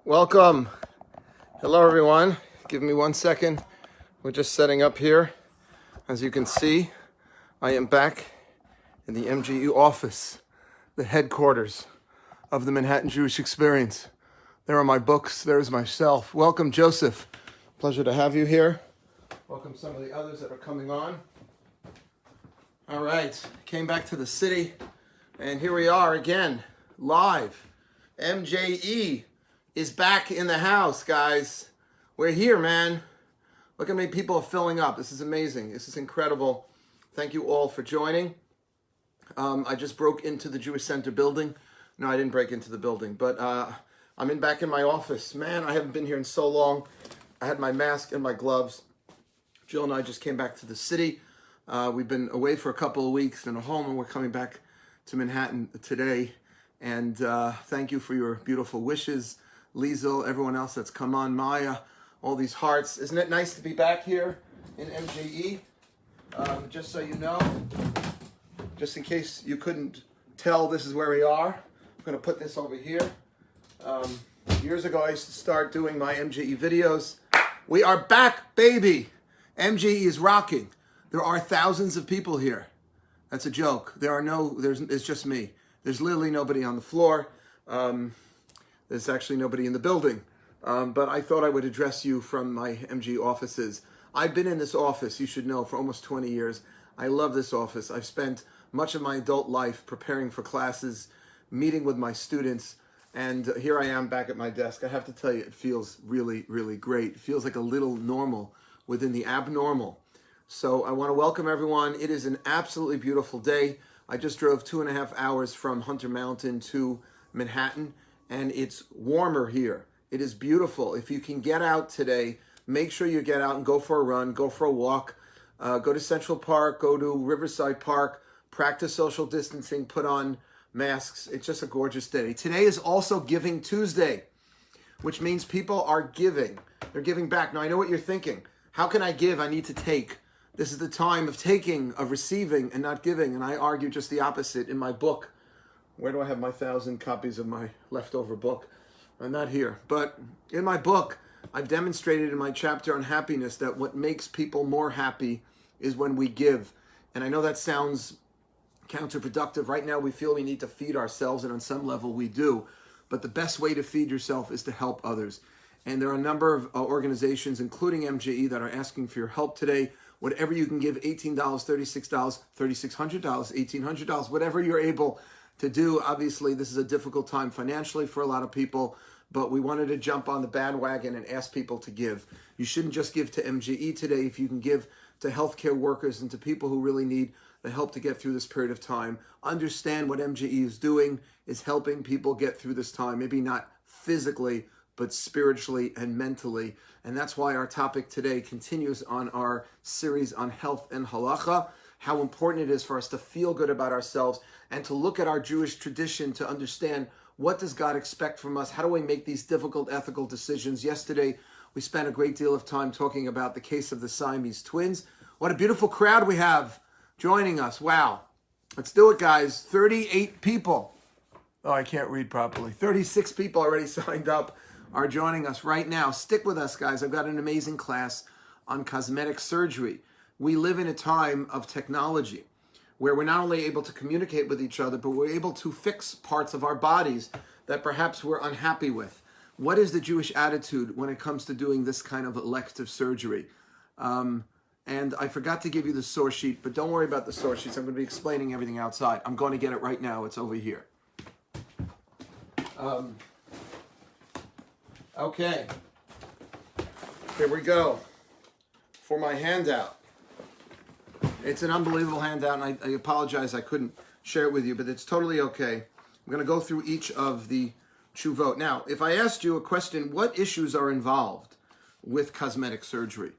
Welcome. Hello, everyone. Give me 1 second. We're just setting up here. As you can see, I am back in the MGE office, the headquarters of the Manhattan Jewish Experience. There are my books. There's myself. Welcome, Joseph. Pleasure to have you here. Welcome some of the others that are coming on. All right. Came back to the city, and here we are again, live. MJE is back in the house, guys. We're here, man. Look how many people are filling up. This is amazing. This is incredible. Thank you all for joining. I just broke into the Jewish Center building. No, I didn't break into the building, but I'm back in my office. Man, I haven't been here in so long. I had my mask and my gloves. Jill and I just came back to the city. We've been away for a couple of weeks in a home, and we're coming back to Manhattan today. And thank you for your beautiful wishes. Liesel, everyone else that's come on, Maya, all these hearts. Isn't it nice to be back here in MJE? Just so you know, just in case you couldn't tell, this is where we are. I'm going to put this over here. Years ago, I used to start doing my MJE videos. We are back, baby. MJE is rocking. There are thousands of people here. That's a joke. It's just me. There's literally nobody on the floor. There's actually nobody in the building. But I thought I would address you from my MG offices. I've been in this office, you should know, for almost 20 years. I love this office. I've spent much of my adult life preparing for classes, meeting with my students, and here I am back at my desk. I have to tell you, it feels really, really great. It feels like a little normal within the abnormal. So I want to welcome everyone. It is an absolutely beautiful day. I just drove 2.5 hours from Hunter Mountain to Manhattan, and it's warmer here. It is beautiful. If you can get out today, make sure you get out and go for a run, go for a walk, go to Central Park, go to Riverside Park, practice social distancing, put on masks. It's just a gorgeous day. Today is also Giving Tuesday, which means people are giving. They're giving back. Now, I know what you're thinking. How can I give? I need to take. This is the time of taking, of receiving, and not giving. And I argue just the opposite in my book. Where do I have my 1,000 copies of my leftover book? I'm not here. But in my book, I've demonstrated in my chapter on happiness that what makes people more happy is when we give. And I know that sounds counterproductive. Right now, we feel we need to feed ourselves, and on some level, we do. But the best way to feed yourself is to help others. And there are a number of organizations, including MJE, that are asking for your help today. Whatever you can give, $18, $36, $3,600, $1,800, whatever you're able to do. Obviously, this is a difficult time financially for a lot of people, but we wanted to jump on the bandwagon and ask people to give. You shouldn't just give to MJE today. If you can give to healthcare workers and to people who really need the help to get through this period of time, understand what MJE is doing is helping people get through this time, maybe not physically, but spiritually and mentally. And that's why our topic today continues on our series on health and halacha, how important it is for us to feel good about ourselves and to look at our Jewish tradition to understand what does God expect from us? How do we make these difficult ethical decisions? Yesterday, we spent a great deal of time talking about the case of the Siamese twins. What a beautiful crowd we have joining us. Wow. Let's do it, guys. 38 people. Oh, I can't read properly. 36 people already signed up are joining us right now. Stick with us, guys. I've got an amazing class on cosmetic surgery. We live in a time of technology where we're not only able to communicate with each other, but we're able to fix parts of our bodies that perhaps we're unhappy with. What is the Jewish attitude when it comes to doing this kind of elective surgery? And I forgot to give you the source sheet, but don't worry about the source sheets. I'm going to be explaining everything outside. I'm going to get it right now. It's over here. Okay. Here we go. For my handout. It's an unbelievable handout, and I apologize I couldn't share it with you, but it's totally okay. I'm going to go through each of the tshuvot. Now, if I asked you a question, what issues are involved with cosmetic surgery?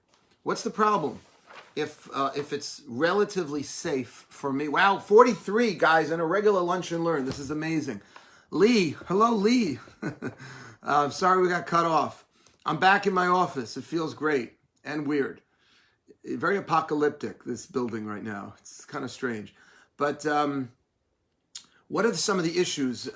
What's the problem? If it's relatively safe for me. Wow, 43 guys in a regular lunch and learn. This is amazing. Lee, hello Lee. Sorry we got cut off. I'm back in my office. It feels great and weird. Very apocalyptic, this building right now. It's kind of strange. But what are some of the issues?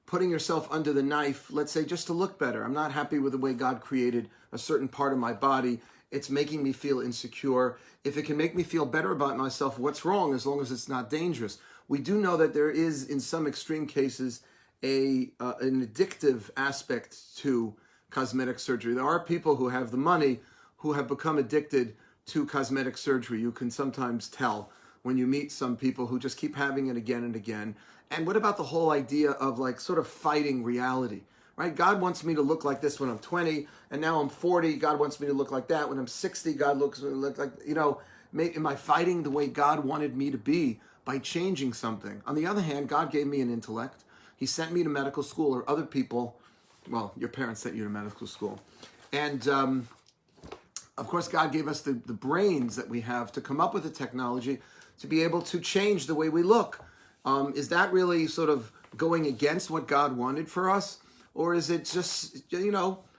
putting yourself under the knife, let's say just to look better. I'm not happy with the way God created a certain part of my body. It's making me feel insecure. If it can make me feel better about myself, what's wrong, as long as it's not dangerous? We do know that there is, in some extreme cases, an addictive aspect to cosmetic surgery. There are people who have the money who have become addicted to cosmetic surgery. You can sometimes tell when you meet some people who just keep having it again and again. And what about the whole idea of like sort of fighting reality, right? God wants me to look like this when I'm 20, and now I'm 40. God wants me to look like that when I'm 60. God looks me to look like, am I fighting the way God wanted me to be by changing something? On the other hand, God gave me an intellect. He sent me to medical school, or other people, well, your parents sent you to medical school. And of course, God gave us the brains that we have to come up with the technology to be able to change the way we look. Is that really sort of going against what God wanted for us? Or is it just,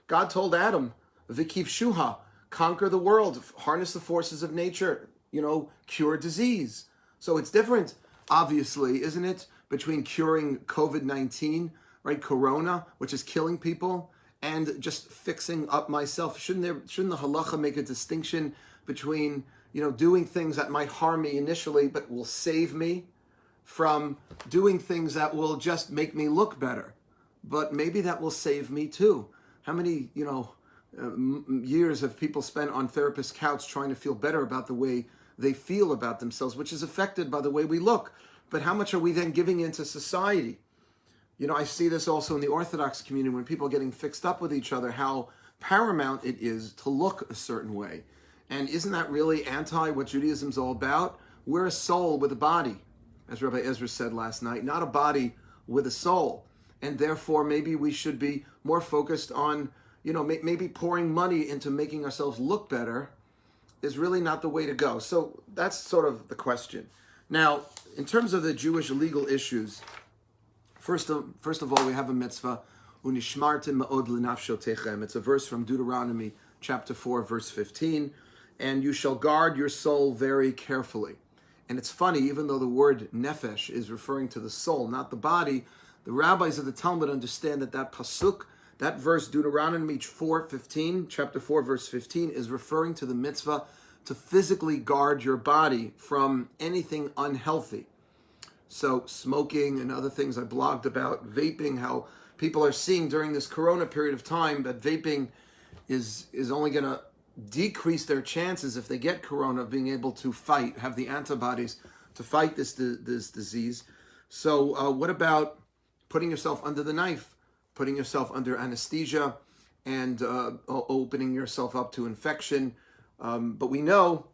God told Adam, Vikif Shuha, conquer the world, harness the forces of nature, cure disease. So it's different, obviously, isn't it, between curing COVID-19, right, corona, which is killing people, and just fixing up myself. Shouldn't the halacha make a distinction between, doing things that might harm me initially, but will save me, from doing things that will just make me look better, but maybe that will save me too? How many, years have people spent on therapist couch trying to feel better about the way they feel about themselves, which is affected by the way we look? But how much are we then giving into society? I see this also in the Orthodox community when people are getting fixed up with each other, how paramount it is to look a certain way. And isn't that really anti what Judaism's all about? We're a soul with a body, as Rabbi Ezra said last night, not a body with a soul. And therefore, maybe we should be more focused on, maybe pouring money into making ourselves look better is really not the way to go. So that's sort of the question. Now, in terms of the Jewish legal issues, first of all, we have a mitzvah, Unishmartim ma'od l'nafshotechem. It's a verse from Deuteronomy chapter 4, verse 15. And you shall guard your soul very carefully. And it's funny, even though the word nefesh is referring to the soul, not the body, the rabbis of the Talmud understand that pasuk, that verse, Deuteronomy 4:15, chapter 4, verse 15, is referring to the mitzvah to physically guard your body from anything unhealthy. So smoking and other things I blogged about, vaping, how people are seeing during this corona period of time that vaping is only going to decrease their chances if they get corona of being able to fight, have the antibodies to fight this disease. So what about putting yourself under the knife, putting yourself under anesthesia, and opening yourself up to infection? But we know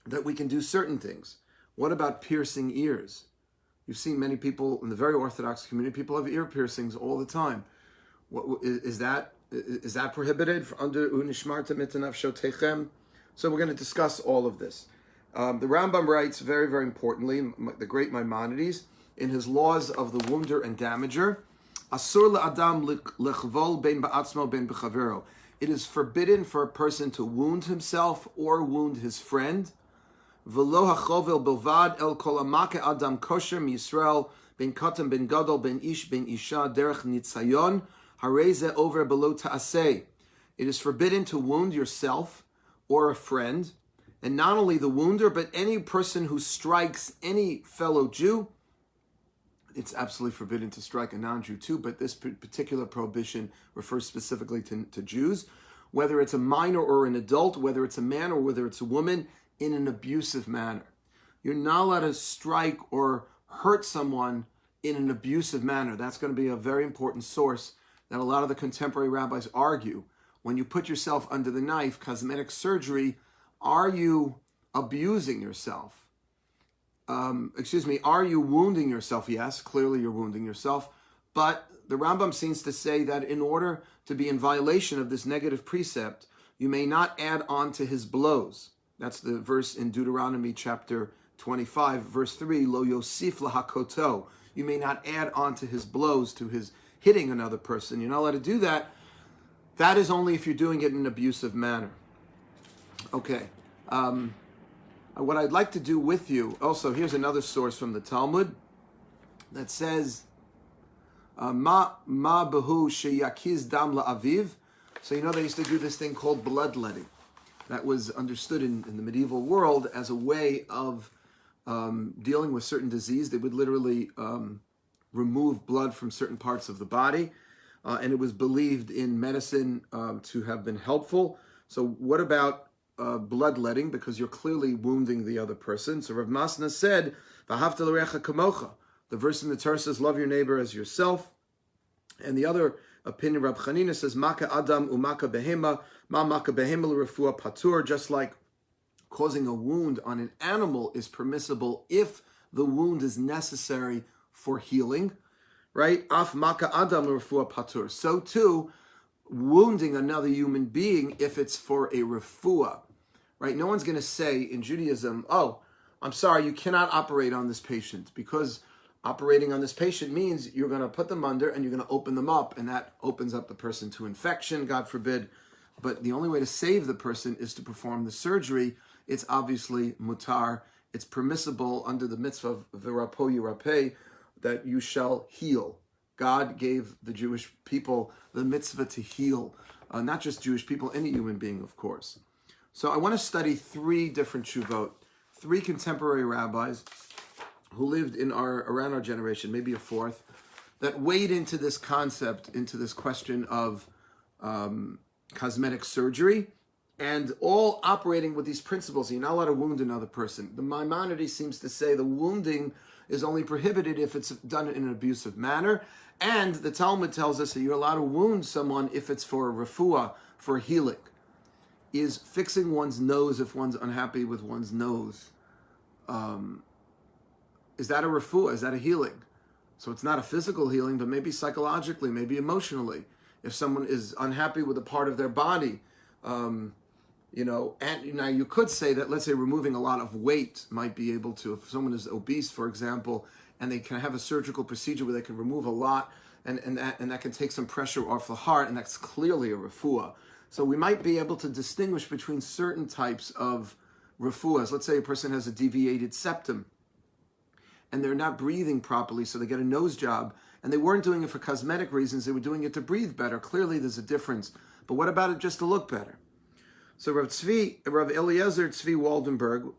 that we can do certain things. What about piercing ears? You've seen many people in the very Orthodox community, people have ear piercings all the time. What is that prohibited under Unishmarta mitanav shotechem? So we're going to discuss all of this. The Rambam writes very, very importantly, the great Maimonides, in his laws of the wounder and damager, Asur la'adam lechvol ben ba'atzmo ben b'chavero. It is forbidden for a person to wound himself or wound his friend. V'lo hachovel bilvad el kol amake adam kosher miyisrael ben katan ben gadol ben ish ben isha derech nitzayon hareze over below ta'aseh. It is forbidden to wound yourself or a friend, and not only the wounder, but any person who strikes any fellow Jew. It's absolutely forbidden to strike a non-Jew too, but this particular prohibition refers specifically to Jews, whether it's a minor or an adult, whether it's a man or whether it's a woman, in an abusive manner. You're not allowed to strike or hurt someone in an abusive manner. That's going to be a very important source that a lot of the contemporary rabbis argue. When you put yourself under the knife, cosmetic surgery, are you abusing yourself? Are you wounding yourself? Yes, clearly you're wounding yourself. But the Rambam seems to say that in order to be in violation of this negative precept, you may not add on to his blows. That's the verse in Deuteronomy chapter 25, verse 3, Lo Yosif lahakoto. You may not add on to his blows, to his hitting another person. You're not allowed to do that. That is only if you're doing it in an abusive manner. Okay. What I'd like to do with you, also, here's another source from the Talmud that says, Ma behu sheyakiz dam la'aviv. So you know they used to do this thing called bloodletting. That was understood in the medieval world as a way of dealing with certain disease. They would literally remove blood from certain parts of the body. And it was believed in medicine to have been helpful. So what about bloodletting? Because you're clearly wounding the other person. So Rav Masna said, "V'ahavta l'recha kamocha." The verse in the Torah says, "Love your neighbor as yourself." And the other opinion, Rab Chanina says, "Maka adam umaka behema, ma maka behema l'refuah patur." Just like causing a wound on an animal is permissible if the wound is necessary for healing. Right? Af maka adam l'refuah patur. So too, wounding another human being if it's for a refuah. Right? No one's going to say in Judaism, "Oh, I'm sorry, you cannot operate on this patient," because operating on this patient means you're going to put them under and you're going to open them up, and that opens up the person to infection, God forbid. But the only way to save the person is to perform the surgery. It's obviously mutar. It's permissible under the mitzvah of v'rapo yirapeh that you shall heal. God gave the Jewish people the mitzvah to heal, not just Jewish people, any human being, of course. So I want to study three different shuvot, three contemporary rabbis who lived around our generation, maybe a fourth, that weighed into this concept, into this question of cosmetic surgery, and all operating with these principles. You're not allowed to wound another person. The Maimonides seems to say the wounding is only prohibited if it's done in an abusive manner, and the Talmud tells us that you're allowed to wound someone if it's for a refuah, for healing. Is fixing one's nose if one's unhappy with one's nose, is that a refuah? Is that a healing? So it's not a physical healing, but maybe psychologically, maybe emotionally. If someone is unhappy with a part of their body, and now you could say that, let's say, removing a lot of weight might be able to, if someone is obese, for example, and they can have a surgical procedure where they can remove a lot, and that can take some pressure off the heart, and that's clearly a refuah. So we might be able to distinguish between certain types of refuahs. Let's say a person has a deviated septum, and they're not breathing properly, so they get a nose job, and they weren't doing it for cosmetic reasons, they were doing it to breathe better. Clearly there's a difference. But what about it just to look better? So Rav Eliezer Tzvi Waldenberg,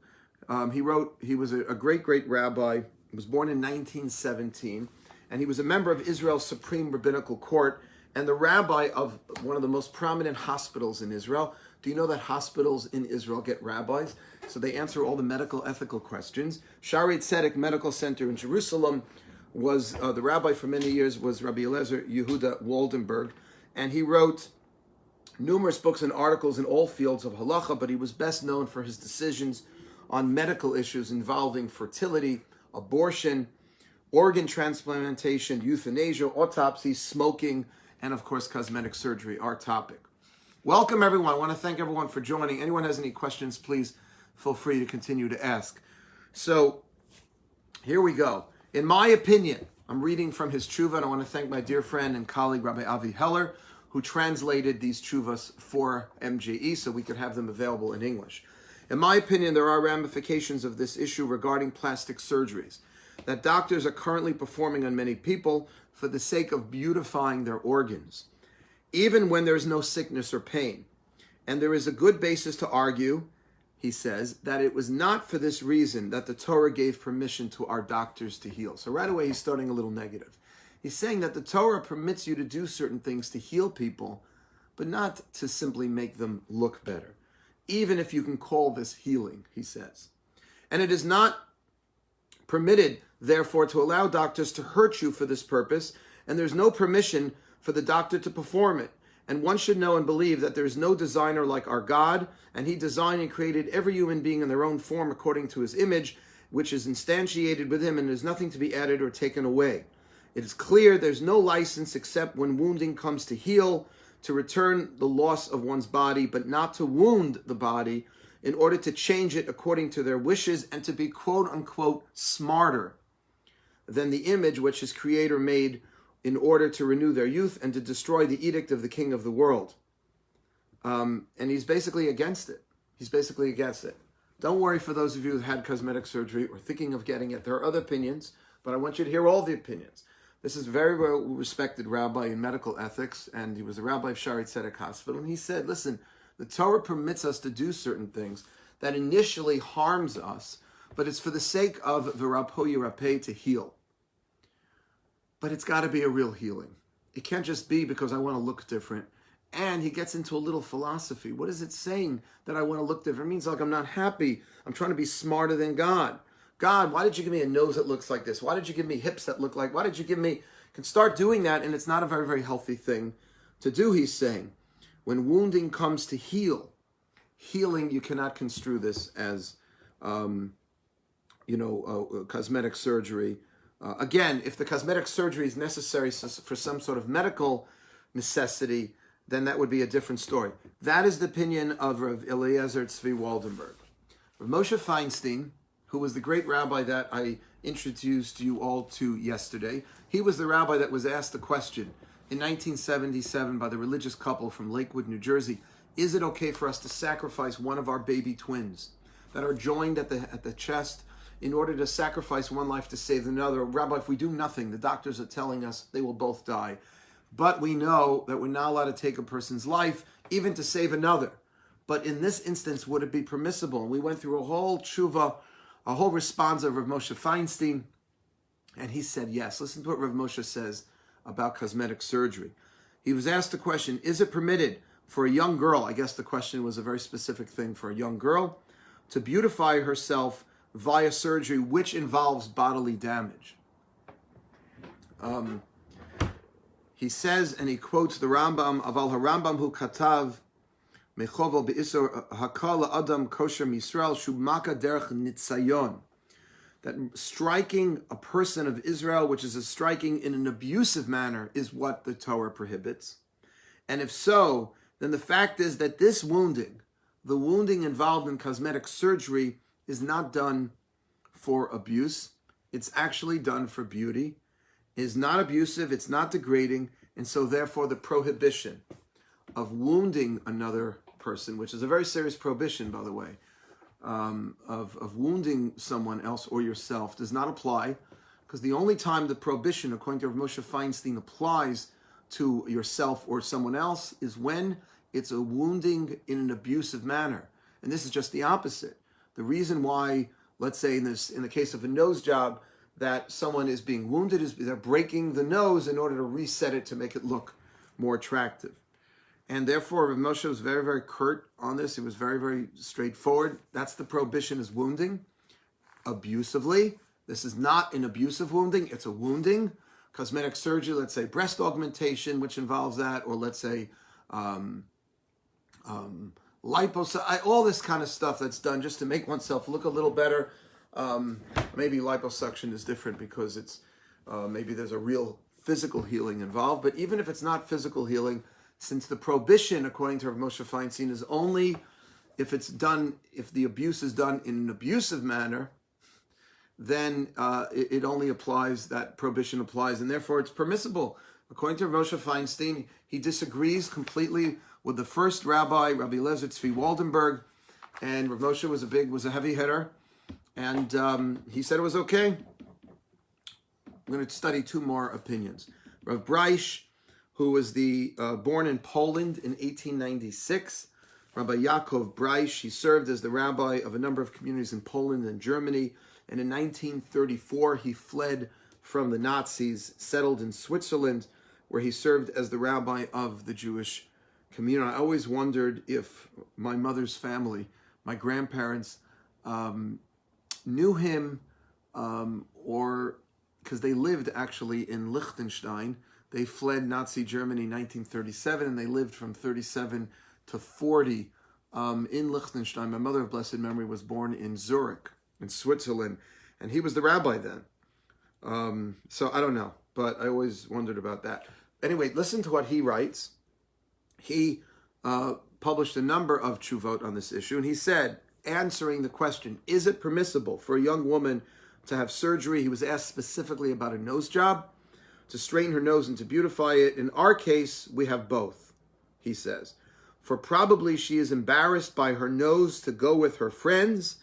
he was a great rabbi. He was born in 1917, and he was a member of Israel's Supreme Rabbinical Court, and the rabbi of one of the most prominent hospitals in Israel. Do you know that hospitals in Israel get rabbis? So they answer all the medical ethical questions. Shari Tzedek Medical Center in Jerusalem was, the rabbi for many years was Rabbi Eliezer Yehuda Waldenberg, and he wrote numerous books and articles in all fields of halacha, but he was best known for his decisions on medical issues involving fertility, abortion, organ transplantation, euthanasia, autopsy, smoking, and of course cosmetic surgery, our topic. Welcome everyone. I want to thank everyone for joining. Anyone has any questions, please feel free to continue to ask. So here we go. In my opinion, I'm reading from his tshuva, and I want to thank my dear friend and colleague Rabbi Avi Heller, who translated these tshuvas for MJE so we could have them available in English. In my opinion, there are ramifications of this issue regarding plastic surgeries that doctors are currently performing on many people for the sake of beautifying their organs, even when there's no sickness or pain. And there is a good basis to argue, he says, that it was not for this reason that the Torah gave permission to our doctors to heal. So right away he's starting a little negative. He's saying that the Torah permits you to do certain things to heal people, but not to simply make them look better, even if you can call this healing, he says. And it is not permitted, therefore, to allow doctors to hurt you for this purpose, and there's no permission for the doctor to perform it. And one should know and believe that there is no designer like our God, and he designed and created every human being in their own form according to his image, which is instantiated with him, and there's nothing to be added or taken away. It is clear there's no license except when wounding comes to heal, to return the loss of one's body, but not to wound the body in order to change it according to their wishes and to be quote-unquote smarter than the image which his creator made in order to renew their youth and to destroy the edict of the king of the world. And he's basically against it. He's basically against it. Don't worry for those of you who had cosmetic surgery or thinking of getting it. There are other opinions, but I want you to hear all the opinions. This is a very well respected rabbi in medical ethics, and he was the rabbi of Shaarei Tzedek Hospital. And he said, listen, the Torah permits us to do certain things that initially harms us, but it's for the sake of v'rapho yirapeh, to heal. But it's got to be a real healing. It can't just be because I want to look different. And he gets into a little philosophy. What is it saying that I want to look different? It means like I'm not happy. I'm trying to be smarter than God. God, why did you give me a nose that looks like this? Why did you give me hips that look like? Why did you give me... Can start doing that, and it's not a very, very healthy thing to do, he's saying. When wounding comes to healing, you cannot construe this as, cosmetic surgery. Again, if the cosmetic surgery is necessary for some sort of medical necessity, then that would be a different story. That is the opinion of Rav Eliezer Tzvi Waldenberg. Rav Moshe Feinstein, who was the great rabbi that I introduced you all to yesterday, he was the rabbi that was asked the question in 1977 by the religious couple from Lakewood, New Jersey, is it okay for us to sacrifice one of our baby twins that are joined at the chest in order to sacrifice one life to save another? Rabbi, if we do nothing, the doctors are telling us they will both die. But we know that we're not allowed to take a person's life, even to save another. But in this instance, would it be permissible? And we went through a whole tshuva, a whole response of Rav Moshe Feinstein, and he said yes. Listen to what Rav Moshe says about cosmetic surgery. He was asked the question, is it permitted for a young girl, I guess the question was a very specific thing for a young girl, to beautify herself via surgery which involves bodily damage? He says, and he quotes the Rambam, Aval HaRambam hu katav mechovo be'isor hakal adam kosher misrael shubmaka derech nitzayon. That striking a person of Israel, which is a striking in an abusive manner, is what the Torah prohibits. And if so, then the fact is that this wounding, the wounding involved in cosmetic surgery, is not done for abuse. It's actually done for beauty. It is not abusive, it's not degrading, and so therefore the prohibition of wounding another person, which is a very serious prohibition, by the way, of wounding someone else or yourself, does not apply, because the only time the prohibition, according to Rav Moshe Feinstein, applies to yourself or someone else is when it's a wounding in an abusive manner. And this is just the opposite. The reason why, let's say in the case of a nose job, that someone is being wounded is they're breaking the nose in order to reset it to make it look more attractive. And therefore, Rav Moshe was very, very curt on this. It was very, very straightforward. That's the prohibition, is wounding abusively. This is not an abusive wounding. It's a wounding. Cosmetic surgery, let's say breast augmentation, which involves that, or let's say liposuction, all this kind of stuff that's done just to make oneself look a little better. Maybe liposuction is different because it's maybe there's a real physical healing involved. But even if it's not physical healing, since the prohibition, according to Rav Moshe Feinstein, is only if it's done, if the abuse is done in an abusive manner, then it only applies, that prohibition applies, and therefore it's permissible. According to Rav Moshe Feinstein, he disagrees completely with the first rabbi, Rabbi Eliezer Tzvi Waldenberg, and Rav Moshe was a heavy hitter, and he said it was okay. I'm going to study two more opinions. Rav Bryce, who was born in Poland in 1896. Rabbi Yaakov Bryce, he served as the rabbi of a number of communities in Poland and Germany. And in 1934, he fled from the Nazis, settled in Switzerland, where he served as the rabbi of the Jewish community. I always wondered if my mother's family, my grandparents, knew him, or because they lived actually in Liechtenstein. They fled Nazi Germany in 1937, and they lived from 37 to 40 in Liechtenstein. My mother of blessed memory was born in Zurich, in Switzerland, and he was the rabbi then. So I don't know, but I always wondered about that. Anyway, listen to what he writes. He published a number of tshuvot on this issue, and he said, answering the question, is it permissible for a young woman to have surgery? He was asked specifically about a nose job, to straighten her nose and to beautify it. In our case, we have both, he says. For probably she is embarrassed by her nose to go with her friends,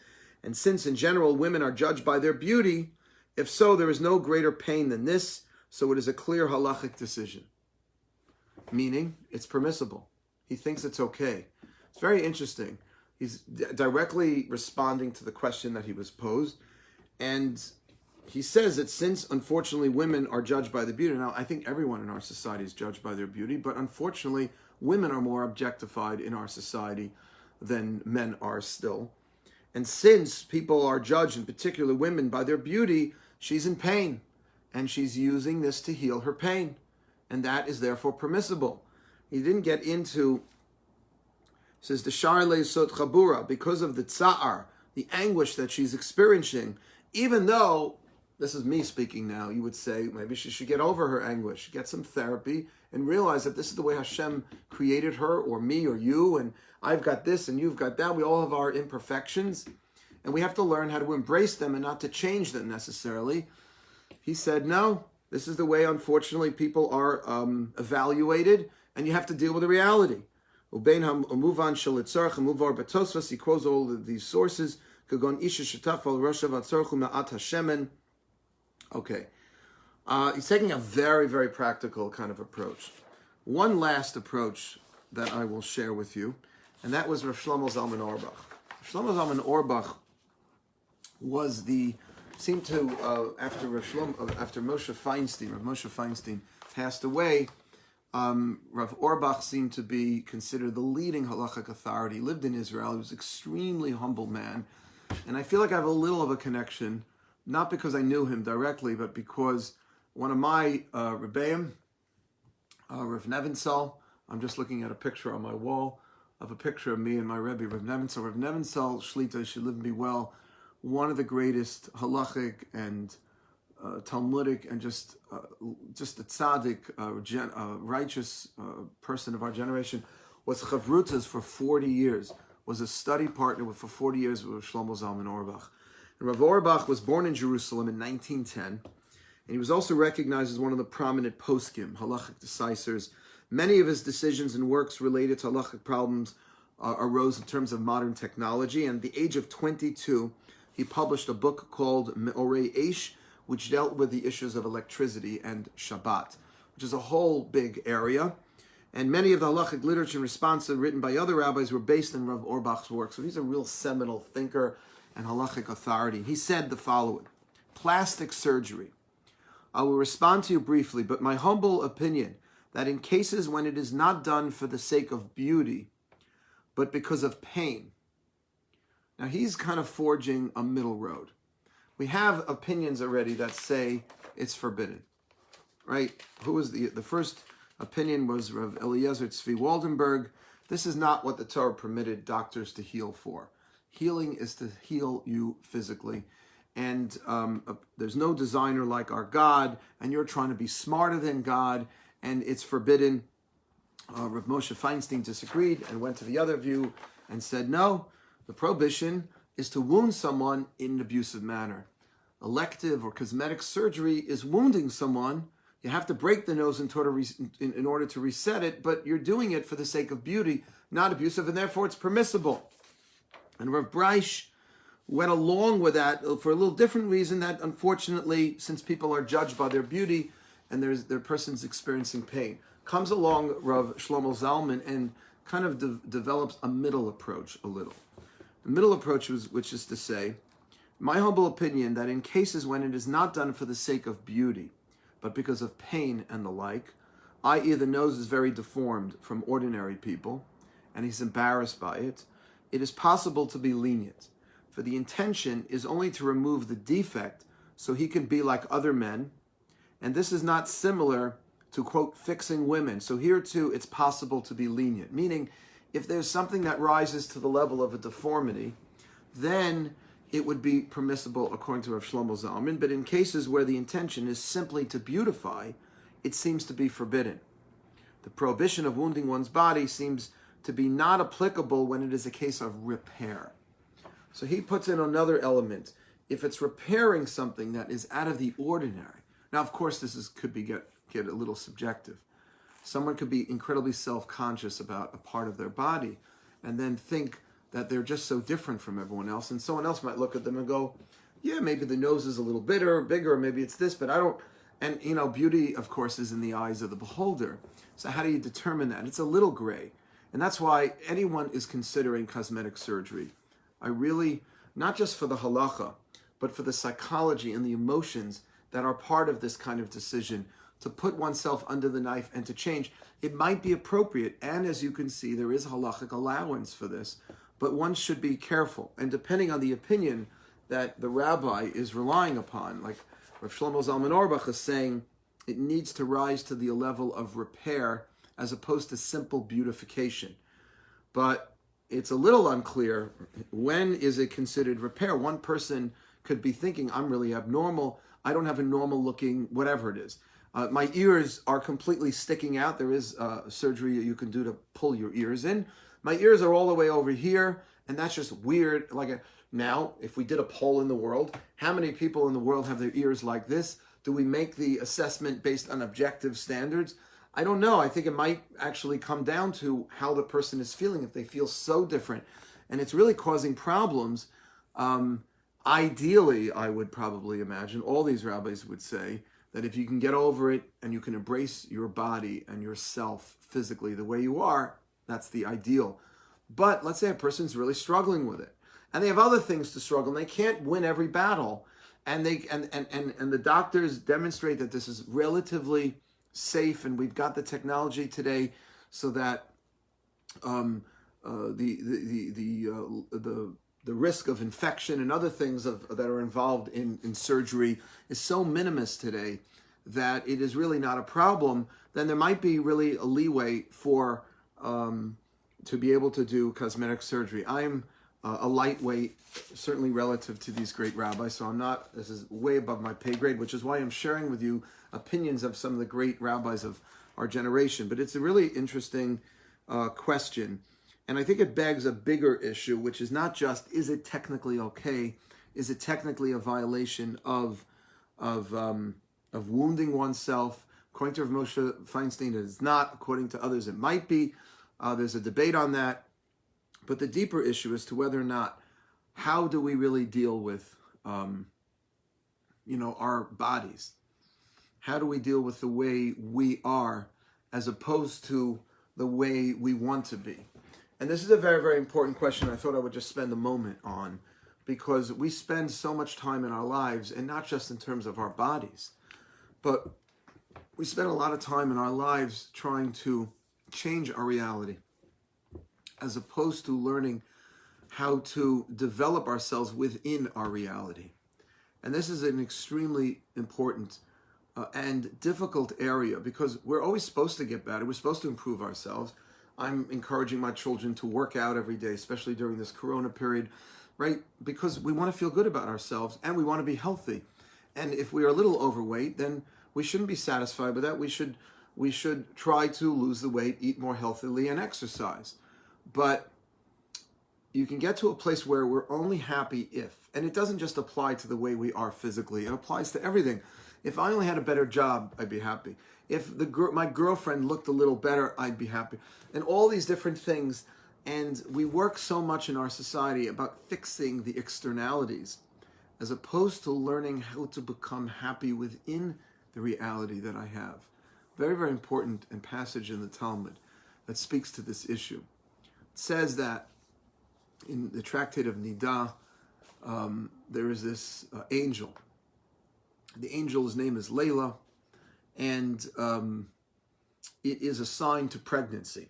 and since in general women are judged by their beauty, if so, there is no greater pain than this, so it is a clear halachic decision. Meaning, it's permissible. He thinks it's okay. It's very interesting. He's directly responding to the question that he was posed, and he says that since, unfortunately, women are judged by their beauty. Now, I think everyone in our society is judged by their beauty, but unfortunately, women are more objectified in our society than men are still. And since people are judged, in particular women, by their beauty, she's in pain, and she's using this to heal her pain, and that is therefore permissible. He didn't get into, says the Sharle Sot Chabura, because of the tsa'ar, the anguish that she's experiencing, even though, this is me speaking now, you would say maybe she should get over her anguish, get some therapy, and realize that this is the way Hashem created her, or me, or you, and I've got this and you've got that. We all have our imperfections, and we have to learn how to embrace them and not to change them necessarily. He said, no, this is the way, unfortunately, people are evaluated, and you have to deal with the reality. He quotes all of these sources. Okay. He's taking a very, very practical kind of approach. One last approach that I will share with you, and that was Rav Shlomo Zalman Auerbach. Shlomo Zalman Auerbach was after Moshe Feinstein passed away, Rav Auerbach seemed to be considered the leading halachic authority. He lived in Israel. He was an extremely humble man. And I feel like I have a little of a connection, not because I knew him directly, but because one of my Rebbeim, Rav Nevinsel, I'm just looking at a picture on my wall of a picture of me and my Rebbe, Rav Nevinsel. Rav Nevinsel, Shlita, should live and be well, one of the greatest halachic and Talmudic and just a tzaddik, righteous person of our generation, was chavrutas for 40 years, was a study partner for 40 years with Shlomo Zalman Auerbach. And Rav Auerbach was born in Jerusalem in 1910, and he was also recognized as one of the prominent poskim, halachic decisors. Many of his decisions and works related to halachic problems arose in terms of modern technology, and at the age of 22, he published a book called Me'orei Eish, which dealt with the issues of electricity and Shabbat, which is a whole big area. And many of the halachic literature and responses written by other rabbis were based on Rav Auerbach's work. So he's a real seminal thinker and halachic authority. He said the following: plastic surgery. I will respond to you briefly, but my humble opinion that in cases when it is not done for the sake of beauty, but because of pain. Now he's kind of forging a middle road. We have opinions already that say it's forbidden, right? Who was the first opinion was Rav Eliezer Tzvi Waldenberg. This is not what the Torah permitted doctors to heal for. Healing is to heal you physically. And there's no designer like our God, and you're trying to be smarter than God, and it's forbidden. Rav Moshe Feinstein disagreed and went to the other view and said, no, the prohibition is to wound someone in an abusive manner. Elective or cosmetic surgery is wounding someone. You have to break the nose in order to reset it, but you're doing it for the sake of beauty, not abusive, and therefore it's permissible. And Rav Bryce went along with that for a little different reason, that unfortunately, since people are judged by their beauty and their person's experiencing pain, comes along Rav Shlomo Zalman and kind of develops a middle approach a little. The middle approach which is to say, my humble opinion that in cases when it is not done for the sake of beauty, but because of pain and the like, i.e. the nose is very deformed from ordinary people, and he's embarrassed by it, it is possible to be lenient. For the intention is only to remove the defect so he can be like other men, and this is not similar to, quote, fixing women. So here too, it's possible to be lenient, meaning if there's something that rises to the level of a deformity, then it would be permissible according to Rav Shlomo Zalman. But in cases where the intention is simply to beautify, it seems to be forbidden. The prohibition of wounding one's body seems to be not applicable when it is a case of repair. So he puts in another element. If it's repairing something that is out of the ordinary. Now, of course, this could get a little subjective. Someone could be incredibly self-conscious about a part of their body and then think that they're just so different from everyone else. And someone else might look at them and go, yeah, maybe the nose is a little bigger, or maybe it's this, but I don't. And, beauty, of course, is in the eyes of the beholder. So how do you determine that? It's a little gray. And that's why anyone is considering cosmetic surgery. I really, not just for the halacha, but for the psychology and the emotions that are part of this kind of decision, to put oneself under the knife and to change, it might be appropriate. And as you can see, there is halachic allowance for this, but one should be careful. And depending on the opinion that the rabbi is relying upon, like Rav Shlomo Zalman Auerbach is saying, it needs to rise to the level of repair as opposed to simple beautification. But it's a little unclear, when is it considered repair? One person could be thinking, I'm really abnormal, I don't have a normal looking, whatever it is. My ears are completely sticking out. There is surgery you can do to pull your ears in. My ears are all the way over here, and that's just weird. Now, if we did a poll in the world, how many people in the world have their ears like this? Do we make the assessment based on objective standards? I don't know. I think it might actually come down to how the person is feeling, if they feel so different. And it's really causing problems. Ideally, I would probably imagine, all these rabbis would say, that if you can get over it and you can embrace your body and yourself physically the way you are, that's the ideal. But let's say a person's really struggling with it, and they have other things to struggle, and they can't win every battle, and the doctors demonstrate that this is relatively safe, and we've got the technology today so that the risk of infection and other things that are involved in surgery is so minimus today that it is really not a problem. Then there might be really a leeway for to be able to do cosmetic surgery. I'm a lightweight, certainly relative to these great rabbis, so this is way above my pay grade, which is why I'm sharing with you opinions of some of the great rabbis of our generation. But it's a really interesting question. And I think it begs a bigger issue, which is not just, is it technically okay? Is it technically a violation of wounding oneself? According to Rav Moshe Feinstein, it is not. According to others, it might be. There's a debate on that. But the deeper issue as to whether or not, how do we really deal with, our bodies? How do we deal with the way we are as opposed to the way we want to be? And this is a very, very important question I thought I would just spend a moment on, because we spend so much time in our lives, and not just in terms of our bodies, but we spend a lot of time in our lives trying to change our reality, as opposed to learning how to develop ourselves within our reality. And this is an extremely important and difficult area, because we're always supposed to get better. We're supposed to improve ourselves. I'm encouraging my children to work out every day, especially during this Corona period, right? Because we want to feel good about ourselves and we want to be healthy. And if we are a little overweight, then we shouldn't be satisfied with that. We should try to lose the weight, eat more healthily, and exercise. But you can get to a place where we're only happy if, and it doesn't just apply to the way we are physically, it applies to everything. If I only had a better job, I'd be happy. If my girlfriend looked a little better, I'd be happy. And all these different things. And we work so much in our society about fixing the externalities, as opposed to learning how to become happy within the reality that I have. Very, very important passage in the Talmud that speaks to this issue. It says that in the tractate of Nidah, there is this angel. The angel's name is Layla, and it is assigned to pregnancy.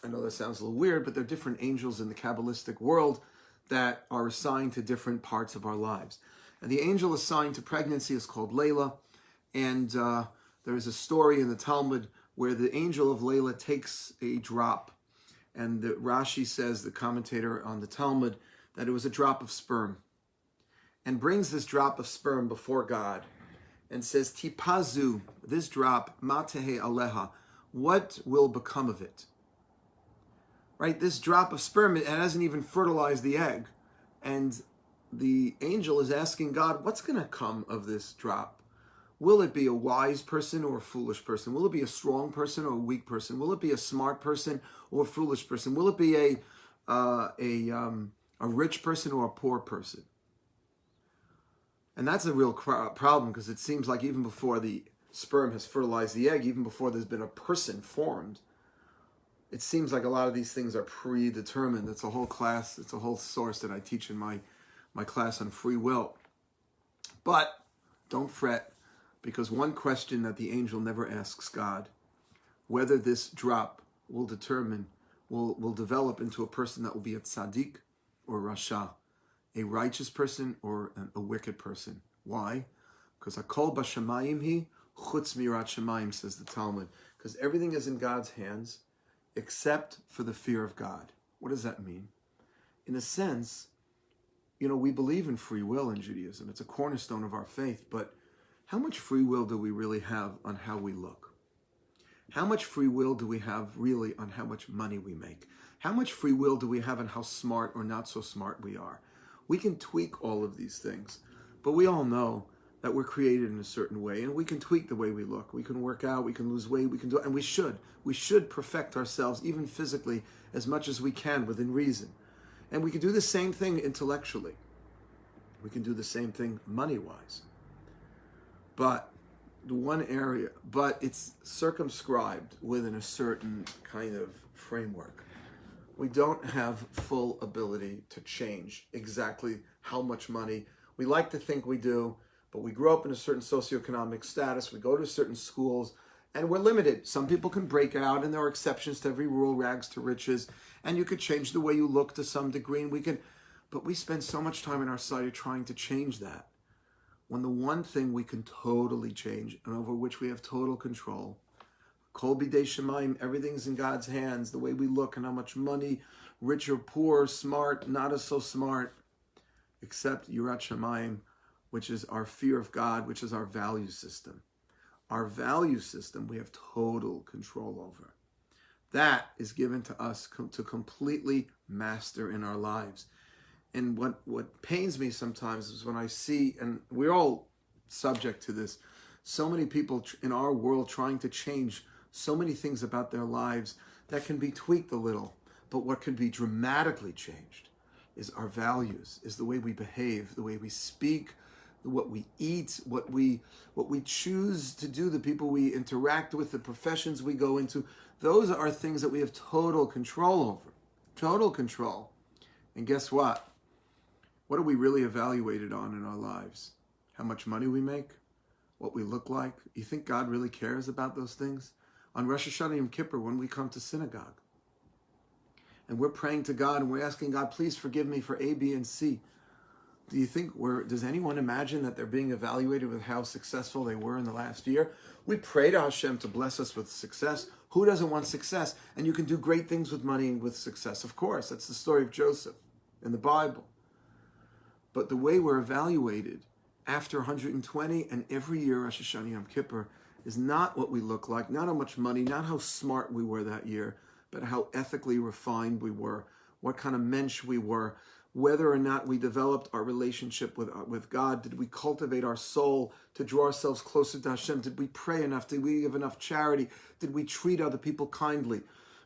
I know that sounds a little weird, but there are different angels in the Kabbalistic world that are assigned to different parts of our lives. And the angel assigned to pregnancy is called Layla, and there is a story in the Talmud where the angel of Layla takes a drop, and the Rashi says, the commentator on the Talmud, that it was a drop of sperm, and brings this drop of sperm before God and says, Tipazu, this drop, matehe aleha, what will become of it? Right, this drop of sperm, it hasn't even fertilized the egg. And the angel is asking God, what's going to come of this drop? Will it be a wise person or a foolish person? Will it be a strong person or a weak person? Will it be a smart person or a foolish person? Will it be a rich person or a poor person? And that's a real problem, because it seems like even before the sperm has fertilized the egg, even before there's been a person formed. It seems like a lot of these things are predetermined. It's a whole class, it's a whole source that I teach in my class on free will. But don't fret, because one question that the angel never asks God, whether this drop will develop into a person that will be a tzaddik or rasha, a righteous person or a wicked person. Why? Because hakol b'shamayim hi chutz mirat shamayim, says the Talmud. Because everything is in God's hands except for the fear of God. What does that mean? In a sense, we believe in free will in Judaism. It's a cornerstone of our faith, but how much free will do we really have on how we look? How much free will do we have really on how much money we make? How much free will do we have on how smart or not so smart we are? We can tweak all of these things, but we all know that we're created in a certain way, and we can tweak the way we look. We can work out, we can lose weight, we can do it, and we should. We should perfect ourselves, even physically, as much as we can within reason. And we can do the same thing intellectually. We can do the same thing money-wise. But it's circumscribed within a certain kind of framework. We don't have full ability to change exactly how much money. We like to think we do, but we grow up in a certain socioeconomic status, we go to certain schools, and we're limited. Some people can break out, and there are exceptions to every rule, rags to riches, and you could change the way you look to some degree, and but we spend so much time in our society trying to change that, when the one thing we can totally change, and over which we have total control, kol bidei shamayim, everything's in God's hands, the way we look and how much money, rich or poor, smart, not as so smart, except yirat shamayim, which is our fear of God, which is our value system. Our value system we have total control over. That is given to us to completely master in our lives. And what pains me sometimes is when I see, and we're all subject to this, so many people in our world trying to change so many things about their lives that can be tweaked a little. But what can be dramatically changed is our values, is the way we behave, the way we speak, what we eat, what we choose to do, the people we interact with, the professions we go into. Those are things that we have total control over. Total control. And guess what? What are we really evaluated on in our lives? How much money we make? What we look like? You think God really cares about those things? On Rosh Hashanah Yom Kippur, when we come to synagogue, and we're praying to God, and we're asking God, please forgive me for A, B, and C. Do you think does anyone imagine that they're being evaluated with how successful they were in the last year? We pray to Hashem to bless us with success. Who doesn't want success? And you can do great things with money and with success. Of course, that's the story of Joseph in the Bible. But the way we're evaluated after 120 and every year Rosh Hashanah Yom Kippur is not what we look like, not how much money, not how smart we were that year, but how ethically refined we were, what kind of mensch we were, whether or not we developed our relationship with God. Did we cultivate our soul to draw ourselves closer to Hashem? Did we pray enough? Did we give enough charity? Did we treat other people kindly?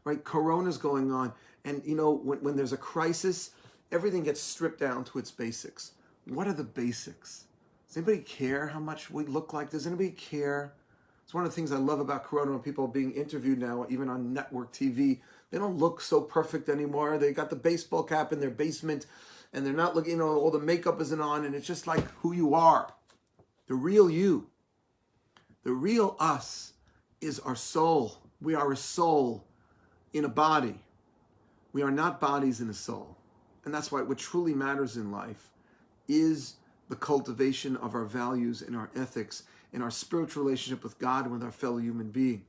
Right? Corona's going on, and when there's a crisis, everything gets stripped down to its basics. What are the basics? Does anybody care how much we look like? Does anybody care? It's one of the things I love about Corona, when people are being interviewed now, even on network TV. They don't look so perfect anymore. They got the baseball cap in their basement, and they're not looking, all the makeup isn't on, and it's just like who you are. The real you. The real us is our soul. We are a soul in a body. We are not bodies in a soul. And that's why what truly matters in life is the cultivation of our values and our ethics and our spiritual relationship with God and with our fellow human being.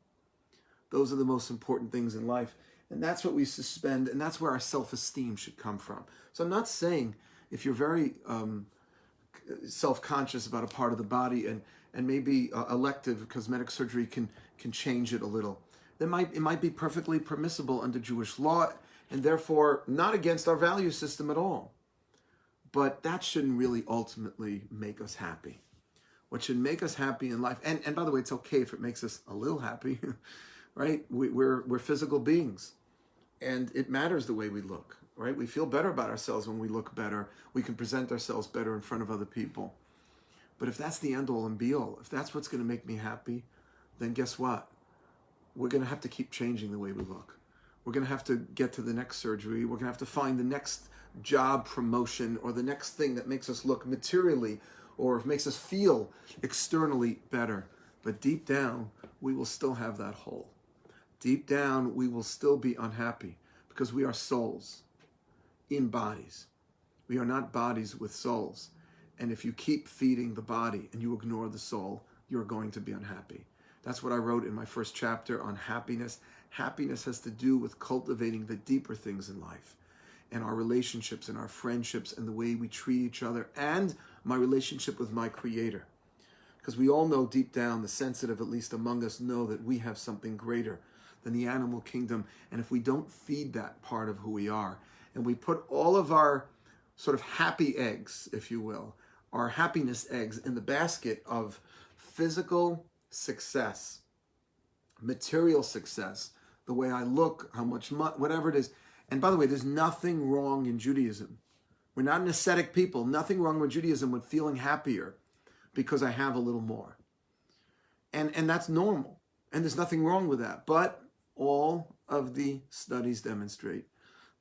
Those are the most important things in life. And that's what we suspend, and that's where our self-esteem should come from. So I'm not saying if you're very self-conscious about a part of the body and maybe elective cosmetic surgery can change it a little. It might be perfectly permissible under Jewish law, and therefore not against our value system at all. But that shouldn't really ultimately make us happy. What should make us happy in life, and by the way, it's okay if it makes us a little happy, right? We're physical beings, and it matters the way we look, right? We feel better about ourselves when we look better. We can present ourselves better in front of other people. But if that's the end all and be all, if that's what's going to make me happy, then guess what? We're going to have to keep changing the way we look. We're going to have to get to the next surgery. We're going to have to find the next job promotion or the next thing that makes us look materially or makes us feel externally better. But deep down, we will still have that hole. Deep down, we will still be unhappy because we are souls in bodies. We are not bodies with souls. And if you keep feeding the body and you ignore the soul, you're going to be unhappy. That's what I wrote in my first chapter on happiness. Happiness has to do with cultivating the deeper things in life and our relationships and our friendships and the way we treat each other and my relationship with my Creator. Because we all know deep down, the sensitive, at least among us, know that we have something greater than the animal kingdom. And if we don't feed that part of who we are, and we put all of our sort of happy eggs, if you will, our happiness eggs in the basket of physical success, material success, the way I look, how much money, whatever it is. And by the way, there's nothing wrong in Judaism. We're not an ascetic people. Nothing wrong with Judaism with feeling happier because I have a little more. And that's normal. And there's nothing wrong with that. But all of the studies demonstrate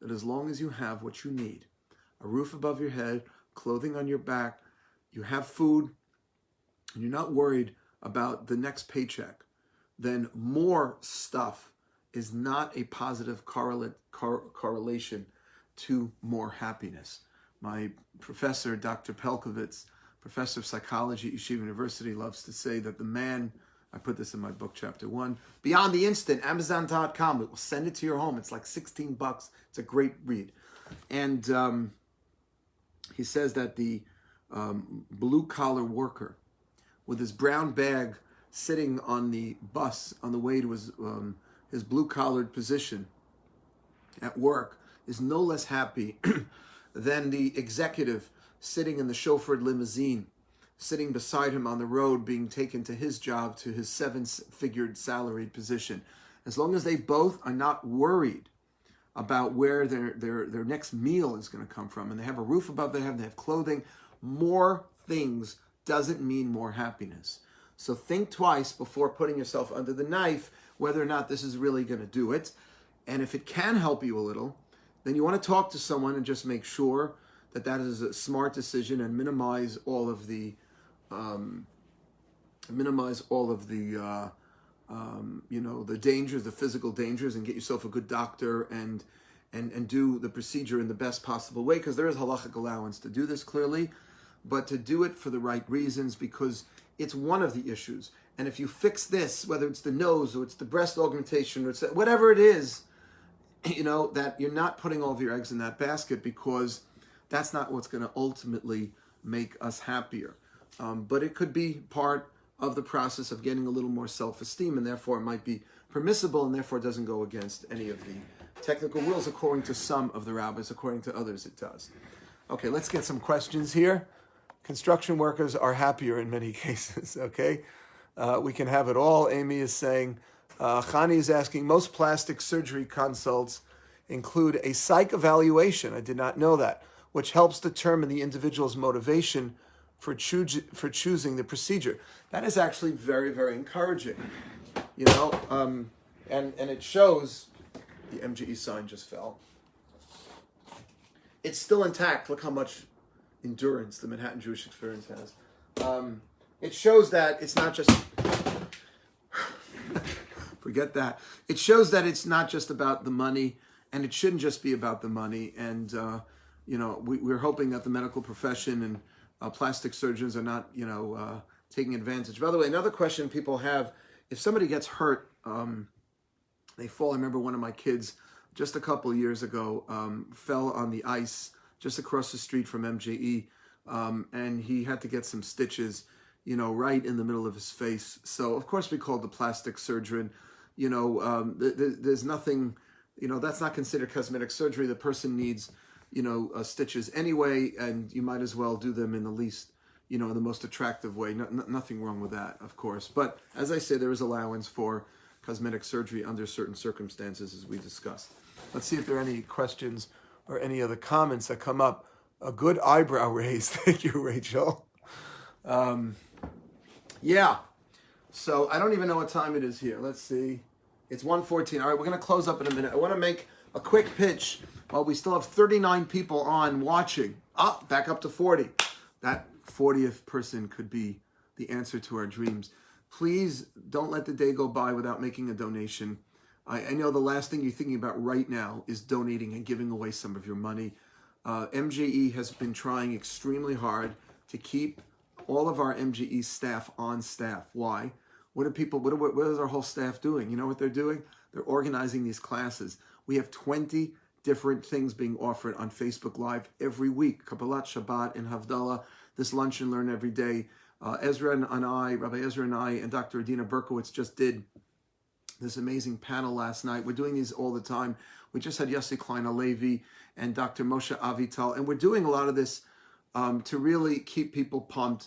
that as long as you have what you need, a roof above your head, clothing on your back, you have food, and you're not worried about the next paycheck, then more stuff is not a positive correlation to more happiness. My professor, Dr. Pelkovitz, professor of psychology at Yeshiva University, loves to say that the man, I put this in my book, chapter 1, Beyond the Instant, Amazon.com, it will send it to your home. It's like $16. It's a great read. And he says that the blue-collar worker with his brown bag sitting on the bus on the way to his blue-collared position at work is no less happy than the executive sitting in the chauffeured limousine, sitting beside him on the road, being taken to his job, to his 7-figured salaried position. As long as they both are not worried about where their next meal is going to come from, and they have a roof above their head, they have clothing, more things doesn't mean more happiness. So think twice before putting yourself under the knife whether or not this is really going to do it. And if it can help you a little, then you want to talk to someone and just make sure that that is a smart decision and minimize all of the the dangers, the physical dangers, and get yourself a good doctor and do the procedure in the best possible way, because there is halachic allowance to do this clearly, but to do it for the right reasons, because it's one of the issues. And if you fix this, whether it's the nose or it's the breast augmentation or it's whatever it is, that you're not putting all of your eggs in that basket, because that's not what's going to ultimately make us happier. But it could be part of the process of getting a little more self-esteem, and therefore it might be permissible, and therefore it doesn't go against any of the technical rules. According to some of the rabbis, according to others, it does. Okay, let's get some questions here. Construction workers are happier in many cases, okay? We can have it all. Amy is saying, Khani is asking, most plastic surgery consults include a psych evaluation. I did not know that, which helps determine the individual's motivation for choosing the procedure. That is actually very, very encouraging, and it shows. The MGE sign just fell. It's still intact. Look how much endurance the Manhattan Jewish Experience has. It shows that it's not just forget that. It shows that it's not just about the money, and it shouldn't just be about the money. And we're hoping that the medical profession and plastic surgeons are not, taking advantage. By the way, another question people have: if somebody gets hurt, they fall. I remember one of my kids just a couple of years ago fell on the ice just across the street from MJE, and he had to get some stitches, right in the middle of his face. So of course we called the plastic surgeon. There's nothing, that's not considered cosmetic surgery. The person needs, stitches anyway, and you might as well do them in the least, in the most attractive way. Nothing wrong with that, of course. But as I say, there is allowance for cosmetic surgery under certain circumstances, as we discussed. Let's see if there are any questions or any other comments that come up. A good eyebrow raise. Thank you, Rachel. Yeah. So I don't even know what time it is here. Let's see. It's 1:14. All right, we're going to close up in a minute. I want to make a quick pitch while we still have 39 people on watching. Back up to 40. That 40th person could be the answer to our dreams. Please don't let the day go by without making a donation. I know the last thing you're thinking about right now is donating and giving away some of your money. MGE has been trying extremely hard to keep all of our MGE staff on staff. Why? What is our whole staff doing? You know what they're doing? They're organizing these classes. We have 20 different things being offered on Facebook Live every week. Kabbalat, Shabbat, and Havdalah. This lunch and learn every day. Rabbi Ezra and I, and Dr. Adina Berkowitz just did this amazing panel last night. We're doing these all the time. We just had Yossi Klein Alevi and Dr. Moshe Avital, and we're doing a lot of this to really keep people pumped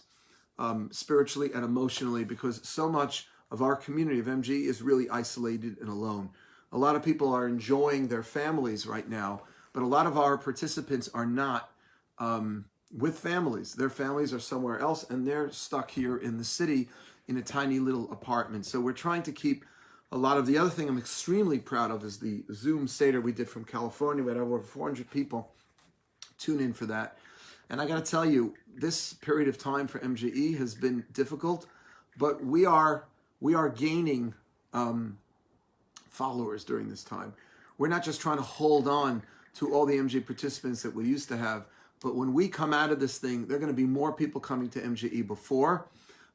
spiritually and emotionally, because so much of our community of MG is really isolated and alone. A lot of people are enjoying their families right now, but a lot of our participants are not with families. Their families are somewhere else, and they're stuck here in the city in a tiny little apartment. So we're trying to keep a lot of the other thing I'm extremely proud of is the Zoom Seder we did from California. We had over 400 people tune in for that. And I got to tell you, this period of time for MGE has been difficult, but we are gaining followers during this time. We're not just trying to hold on to all the MGE participants that we used to have, but when we come out of this thing, there are going to be more people coming to MGE before,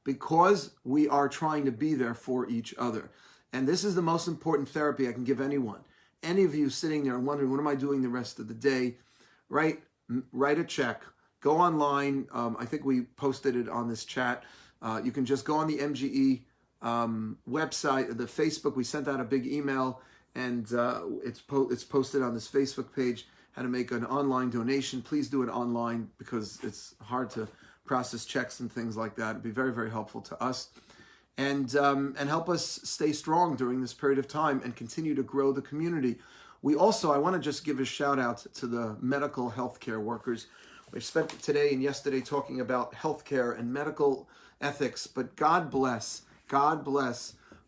because we are trying to be there for each other. And this is the most important therapy I can give anyone. Any of you sitting there and wondering, what am I doing the rest of the day? Write a check. Go online. I think we posted it on this chat. You can just go on the MGE website, the Facebook. We sent out a big email, and it's posted on this Facebook page, how to make an online donation. Please do it online, because it's hard to process checks and things like that. It'd be very, very helpful to us. And help us stay strong during this period of time and continue to grow the community. I want to just give a shout out to the medical healthcare workers. We've spent today and yesterday talking about healthcare and medical ethics, but God bless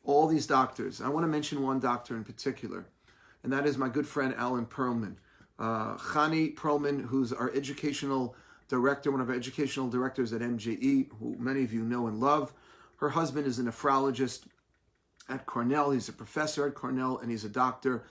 all these doctors. I want to mention one doctor in particular, and that is my good friend Alan Perlman. Chani Perlman, who's our educational director, one of our educational directors at MGE, who many of you know and love. Her husband is a nephrologist at Cornell. He's a professor at Cornell, and he's a doctor.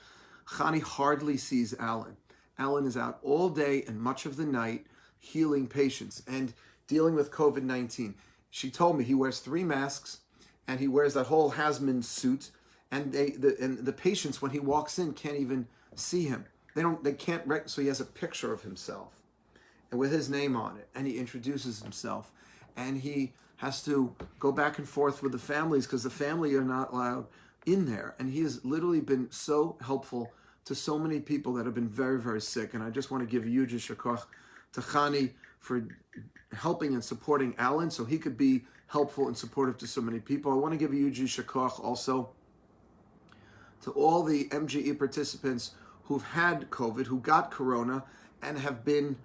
Chani hardly sees Alan. Alan is out all day and much of the night healing patients and dealing with COVID-19. She told me he wears 3 masks, and he wears that whole hazmat suit, and the patients, when he walks in, can't even see him. They can't, so he has a picture of himself and with his name on it, and he introduces himself, and he has to go back and forth with the families because the family are not allowed in there. And he has literally been so helpful to so many people that have been very, very sick. And I just want to give a huge shakach to Chani for helping and supporting Alan so he could be helpful and supportive to so many people. I want to give a huge shakach also to all the MGE participants who've had COVID, who got corona, and have been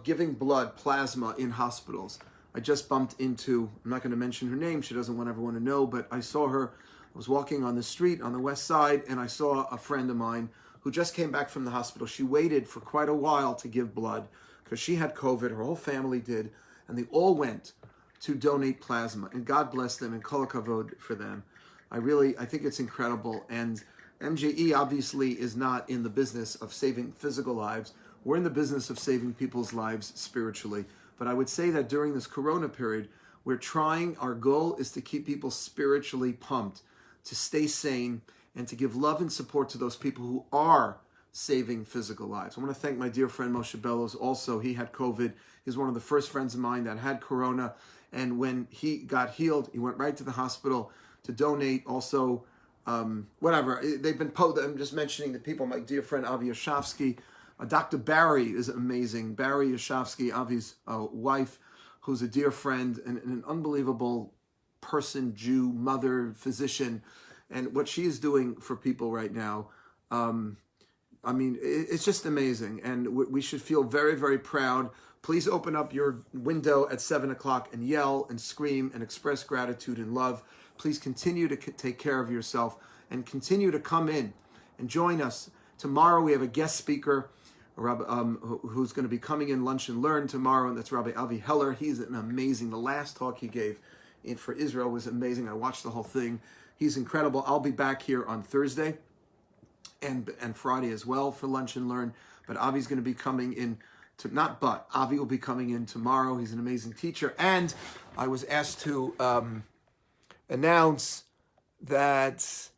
giving blood, plasma in hospitals. I just bumped into, I'm not going to mention her name, she doesn't want everyone to know, but I saw her. I was walking on the street on the west side, and I saw a friend of mine who just came back from the hospital. She waited for quite a while to give blood because she had COVID, her whole family did, and they all went to donate plasma, and God bless them, and kol hakavod for them. I think it's incredible, and MGE obviously is not in the business of saving physical lives. We're in the business of saving people's lives spiritually. But I would say that during this corona period, our goal is to keep people spiritually pumped, to stay sane, and to give love and support to those people who are saving physical lives. I want to thank my dear friend Moshe Bellows also. He had COVID. He's one of the first friends of mine that had corona. And when he got healed, he went right to the hospital to donate also, whatever. They've been, I'm just mentioning the people, my dear friend Avi Yashovsky. Dr. Barry is amazing. Barry Yashovsky, Avi's wife, who's a dear friend and an unbelievable person, Jew, mother, physician. And what she is doing for people right now, it's just amazing. And we should feel very, very proud. Please open up your window at 7 o'clock and yell and scream and express gratitude and love please continue to take care of yourself and continue to come in and join us. Tomorrow we have a guest speaker who's going to be coming in Lunch and Learn tomorrow, and that's Rabbi Avi Heller. He's an amazing. The last talk he gave for Israel was amazing. I watched the whole thing. He's incredible. I'll be back here on Thursday and Friday as well for Lunch and Learn. But Avi's going to be coming in. Avi will be coming in tomorrow. He's an amazing teacher. And I was asked to announce that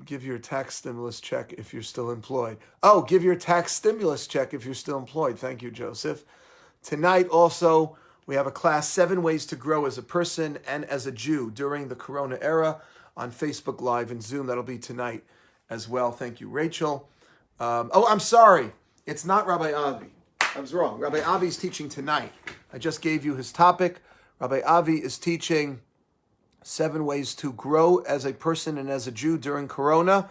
give your tax stimulus check if you're still employed. Oh, give your tax stimulus check if you're still employed. Thank you, Joseph. Tonight also, we have a class, 7 Ways to Grow as a Person and as a Jew during the Corona era on Facebook Live and Zoom. That'll be tonight as well. Thank you, Rachel. I'm sorry. It's not Rabbi Avi. I was wrong. Rabbi Avi is teaching tonight. I just gave you his topic. Rabbi Avi is teaching 7 ways to grow as a person and as a Jew during Corona.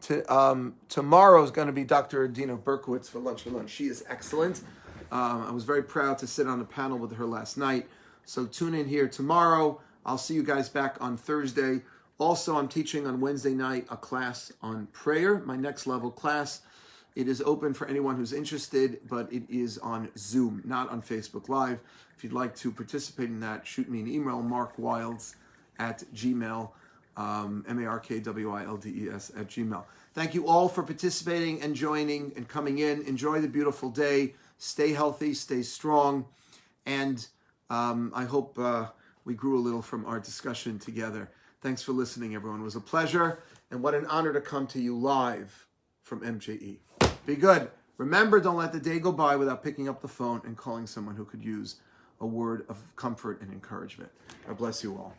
Tomorrow is going to be Dr. Adina Berkowitz for Lunch and Learn. She is excellent. I was very proud to sit on a panel with her last night. So tune in here tomorrow. I'll see you guys back on Thursday. Also, I'm teaching on Wednesday night a class on prayer, my next level class. It is open for anyone who's interested, but it is on Zoom, not on Facebook Live. If you'd like to participate in that, shoot me an email, markwildes@gmail, markwildes@gmail. Thank you all for participating and joining and coming in. Enjoy the beautiful day. Stay healthy, stay strong, and I hope we grew a little from our discussion together. Thanks for listening, everyone. It was a pleasure, and what an honor to come to you live from MJE. Be good. Remember, don't let the day go by without picking up the phone and calling someone who could use a word of comfort and encouragement. God bless you all.